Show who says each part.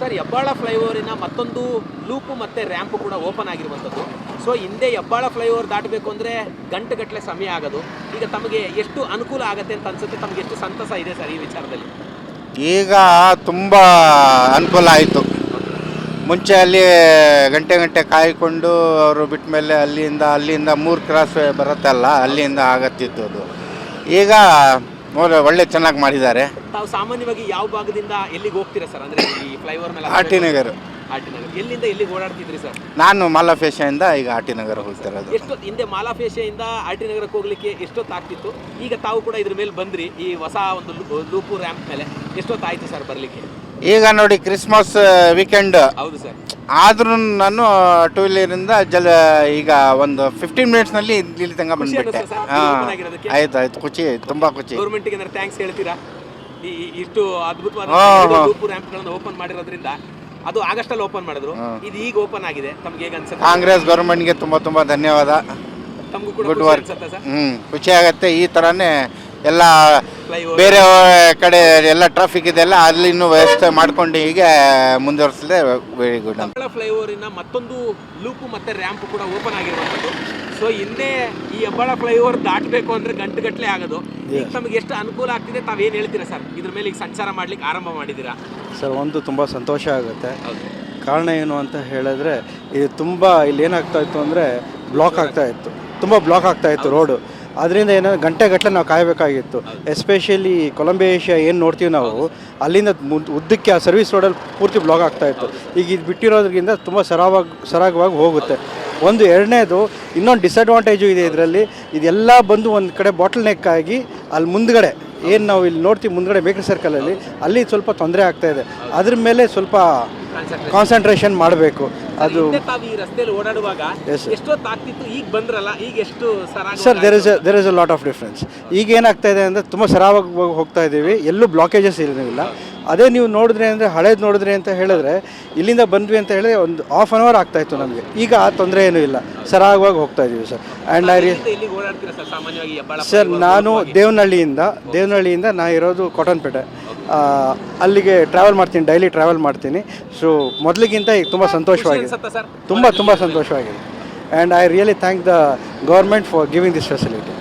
Speaker 1: Sir, Hebbal ಫ್ಲೈಓವರಿನ ಮತ್ತೊಂದು loop ಮತ್ತು ರ್ಯಾಂಪು ಕೂಡ ಓಪನ್ ಆಗಿರುವಂಥದ್ದು. ಸೊ ಹಿಂದೆ ಹೆಬ್ಬಾಳ ಫ್ಲೈಓವರ್ ದಾಟಬೇಕು ಅಂದರೆ ಗಂಟೆಗಟ್ಟಲೆ ಸಮಯ ಆಗೋದು. ಈಗ ತಮಗೆ ಎಷ್ಟು ಅನುಕೂಲ ಆಗುತ್ತೆ ಅಂತ ಅನ್ಸುತ್ತೆ? ತಮಗೆ ಎಷ್ಟು ಸಂತಸ ಇದೆ ಸರ್ ಈ ವಿಚಾರದಲ್ಲಿ?
Speaker 2: ಈಗ ತುಂಬ ಅನುಕೂಲ ಆಯಿತು. ಮುಂಚೆ ಅಲ್ಲಿ ಗಂಟೆ ಕಾಯ್ಕೊಂಡು ಅವರು ಬಿಟ್ಟ ಮೇಲೆ ಅಲ್ಲಿಂದ 3 ಕ್ರಾಸ್ ಬರುತ್ತಲ್ಲ, ಅಲ್ಲಿಂದ ಆಗತ್ತಿತ್ತು ಅದು. ಈಗ ಒಳ್ಳೆ ಚೆನ್ನಾಗಿ ಮಾಡಿದ್ದಾರೆ.
Speaker 1: ತಾವು ಸಾಮಾನ್ಯವಾಗಿ ಯಾವ ಭಾಗದಿಂದ ಎಲ್ಲಿಗೆ ಹೋಗ್ತೀರಾ ಸರ್? ಅಂದರೆ ಈ ಫ್ಲೈಓವರ್ ಮೇಲೆ
Speaker 2: ಆರ್.ಟಿ. ನಗರ್.
Speaker 1: ಎಲ್ಲಿಂದ ಎಲ್ಲಿಗೆ ಓಡಾಡ್ತಿದ್ರಿ ಸರ್?
Speaker 2: ನಾನು ಮಾಲಫೇಶಿಯಿಂದ ಈಗ ಆರ್.ಟಿ. ನಗರ ಹೋಗ್ತಿರೋದು.
Speaker 1: ಎಷ್ಟು ಹಿಂದೆ ಮಾಲಾಫೇಶಿಯಿಂದ ಆರ್.ಟಿ. ನಗರಕ್ಕೆ ಹೋಗ್ಲಿಕ್ಕೆ ಎಷ್ಟೊತ್ತಾಗ್ತಿತ್ತು? ಈಗ ತಾವು ಕೂಡ ಇದ್ರ ಮೇಲೆ ಬಂದ್ರಿ, ಈ ಹೊಸ ಒಂದು ಲೂಪು ರ್ಯಾಂಪ್ ಮೇಲೆ. ಎಷ್ಟೊತ್ತಾಯ್ತು ಸರ್ ಬರಲಿಕ್ಕೆ?
Speaker 2: ಈಗ ನೋಡಿ, ಕ್ರಿಸ್ಮಸ್ ವೀಕೆಂಡ್.
Speaker 1: ಹೌದು ಸರ್.
Speaker 2: ಆದ್ರೂ ನಾನು 2 ವೀಲರಿಂದ ಈಗ ಒಂದು 15 ಮಿನಿಟ್ಸ್ನಲ್ಲಿ ಇಲ್ಲಿ ತನಕ ಬಂದ್ಬಿಟ್ಟೆ. ಆಯ್ತು, ಖುಷಿ ಆಯ್ತು, ತುಂಬಾ ಖುಷಿ.
Speaker 1: ಗೌರ್ಮೆಂಟ್ಗೆ ಏನಾದ್ರು ಥ್ಯಾಂಕ್ಸ್ ಹೇಳ್ತೀರಾ? ಇಷ್ಟು ಅದ್ಭುತವಾದ ಲೂಪು ರ್ಯಾಂಪ್ಗಳನ್ನು ಓಪನ್ ಮಾಡಿರೋದ್ರಿಂದ. ಅದು ಆಗಸ್ಟಲ್ಲಿ ಓಪನ್ ಮಾಡಿದ್ರು, ಇದು ಈಗ ಓಪನ್ ಆಗಿದೆ. ತಮ್ಗೆ ಹೇಗೆ ಅನ್ಸುತ್ತೆ?
Speaker 2: ಕಾಂಗ್ರೆಸ್ ಗೌರ್ಮೆಂಟ್ಗೆ ತುಂಬಾ ಧನ್ಯವಾದ.
Speaker 1: ತಮಗೂ ಕೂಡ
Speaker 2: ಗುಡ್ ವರ್ಕ್. ಖುಷಿ ಆಗುತ್ತೆ. ಈ ಥರನೇ ಎಲ್ಲ ಬೇರೆ ಕಡೆ ಎಲ್ಲ ಟ್ರಾಫಿಕ್ ಇದೆಲ್ಲ ಅಲ್ಲಿ ಇನ್ನೂ ವ್ಯವಸ್ಥೆ ಮಾಡ್ಕೊಂಡು ಹೀಗೆ ಮುಂದುವರಿಸಲಿದೆ. Very good.
Speaker 1: ಹೆಬ್ಬಾಳ ಫ್ಲೈಓವರಿನ ಮತ್ತೊಂದು ಲೂಪು ಮತ್ತೆ ರ್ಯಾಂಪ್ ಕೂಡ ಓಪನ್ ಆಗಿರುವಂಥದ್ದು. ಸೊ ಹಿಂದೆ ಈ ಹೆಬ್ಬಾಳ ಫ್ಲೈಓವರ್ ದಾಟಬೇಕು ಅಂದರೆ ಗಂಟೆಗಟ್ಟಲೆ ಆಗೋದು. ಈಗ ತಮಗೆ ಎಷ್ಟು ಅನುಕೂಲ ಆಗ್ತಿದೆ? ತಾವೇನು ಹೇಳ್ತೀರಾ ಸರ್ ಇದ್ರ ಮೇಲೆ? ಈಗ ಸಂಚಾರ ಮಾಡ್ಲಿಕ್ಕೆ ಆರಂಭ ಮಾಡಿದ್ದೀರಾ
Speaker 3: ಸರ್? ತುಂಬ ಸಂತೋಷ ಆಗುತ್ತೆ. ಕಾರಣ ಏನು ಅಂತ ಹೇಳಿದ್ರೆ, ಇದು ತುಂಬ ಇಲ್ಲಿ ಏನಾಗ್ತಾ ಇತ್ತು ಅಂದರೆ ತುಂಬ ಬ್ಲಾಕ್ ಆಗ್ತಾ ಇತ್ತು ರೋಡು. ಅದರಿಂದ ಏನಂದ್ರೆ ಗಂಟೆಗಟ್ಟಲೆ ನಾವು ಕಾಯಬೇಕಾಗಿತ್ತು. ಎಸ್ಪೆಷಲಿ ಕೊಲಂಬಿಯಾ ಏಷ್ಯಾ ಏನು ನೋಡ್ತೀವಿ ನಾವು, ಅಲ್ಲಿಂದ ಉದ್ದಕ್ಕೆ ಆ ಸರ್ವಿಸ್ ರೋಡಲ್ಲಿ ಪೂರ್ತಿ ಬ್ಲಾಕ್ ಆಗ್ತಾಯಿತ್ತು. ಈಗ ಇದು ಬಿಟ್ಟಿರೋದ್ರಿಂದ ತುಂಬ ಸರಾಗವಾಗಿ ಹೋಗುತ್ತೆ. ಎರಡನೇದು ಇನ್ನೊಂದು ಡಿಸಡ್ವಾಂಟೇಜು ಇದೆ ಇದರಲ್ಲಿ. ಇದೆಲ್ಲ ಬಂದು ಒಂದು ಕಡೆ ಬಾಟಲ್ ನೆಕ್ ಆಗಿ ಅಲ್ಲಿ ಮುಂದ್ಗಡೆ ಏನು ನಾವು ಇಲ್ಲಿ ನೋಡ್ತೀವಿ, ಮುಂದ್ಗಡೆ ಬೇಕರಿ ಸರ್ಕಲಲ್ಲಿ ಅಲ್ಲಿ ಸ್ವಲ್ಪ ತೊಂದರೆ ಆಗ್ತಾಯಿದೆ. ಅದ್ರ ಮೇಲೆ ಸ್ವಲ್ಪ ಕಾನ್ಸಂಟ್ರೇಷನ್ ಮಾಡಬೇಕು. ಅದು
Speaker 1: ರಸ್ತೆಯಲ್ಲಿ ಓಡಾಡುವಾಗ ಎಷ್ಟೊತ್ತಾಗ್ತಿತ್ತು, ಈಗ ಬಂದ್ರಲ್ಲ, ಈಗ ಎಷ್ಟು
Speaker 3: sir? There is a lot of difference. ಈಗ ಏನಾಗ್ತಾ ಇದೆ ಅಂದರೆ ತುಂಬ ಸರಾಗವಾಗಿ ಹೋಗ್ತಾ ಇದ್ದೀವಿ, ಎಲ್ಲೂ ಬ್ಲಾಕೇಜಸ್ ಇರೋದಿಲ್ಲ. ಅದೇ ನೀವು ನೋಡಿದ್ರೆ ಅಂದರೆ ಹಳೇದು ನೋಡಿದ್ರಿ ಅಂತ ಹೇಳಿದ್ರೆ, ಇಲ್ಲಿಂದ ಬಂದ್ವಿ ಅಂತ ಹೇಳಿದ್ರೆ ಒಂದು ಹಾಫ್ ಆನ್ ಅವರ್ ಆಗ್ತಾಯಿತ್ತು ನಮಗೆ. ಈಗ ಆ ತೊಂದರೆ ಏನೂ ಇಲ್ಲ, ಸರಾಗವಾಗಿ ಹೋಗ್ತಾ ಇದ್ದೀವಿ ಸರ್. ಸರ್, ನಾನು ದೇವನಹಳ್ಳಿಯಿಂದ ನಾ ಇರೋದು ಕಾಟನ್ಪೇಟೆ, ಅಲ್ಲಿಗೆ ಟ್ರಾವೆಲ್ ಮಾಡ್ತೀನಿ, ಡೈಲಿ ಟ್ರಾವೆಲ್ ಮಾಡ್ತೀನಿ. ಸೊ ಮೊದಲಿಗಿಂತ ಈಗ ತುಂಬ ಸಂತೋಷವಾಗಿದೆ, ತುಂಬ ಸಂತೋಷವಾಗಿದೆ. And I really thank the government for giving this facility.